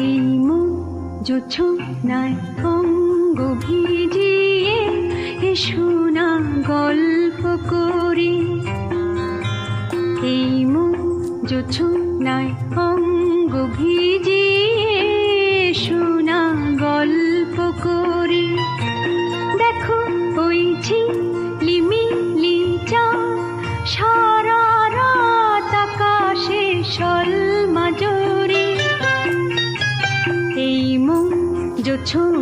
এই মন জোছনায় অঙ্গ ভিজিয়ে এসো না গল্প করি। এই মন জোছনায় অঙ্গ ভিজিয়ে এসো না গল্প করি। দেখো ওই ঝিলিমিলি চাঁদ সারা রাত আকাশে সলমা জরি। এই মন জোছনায়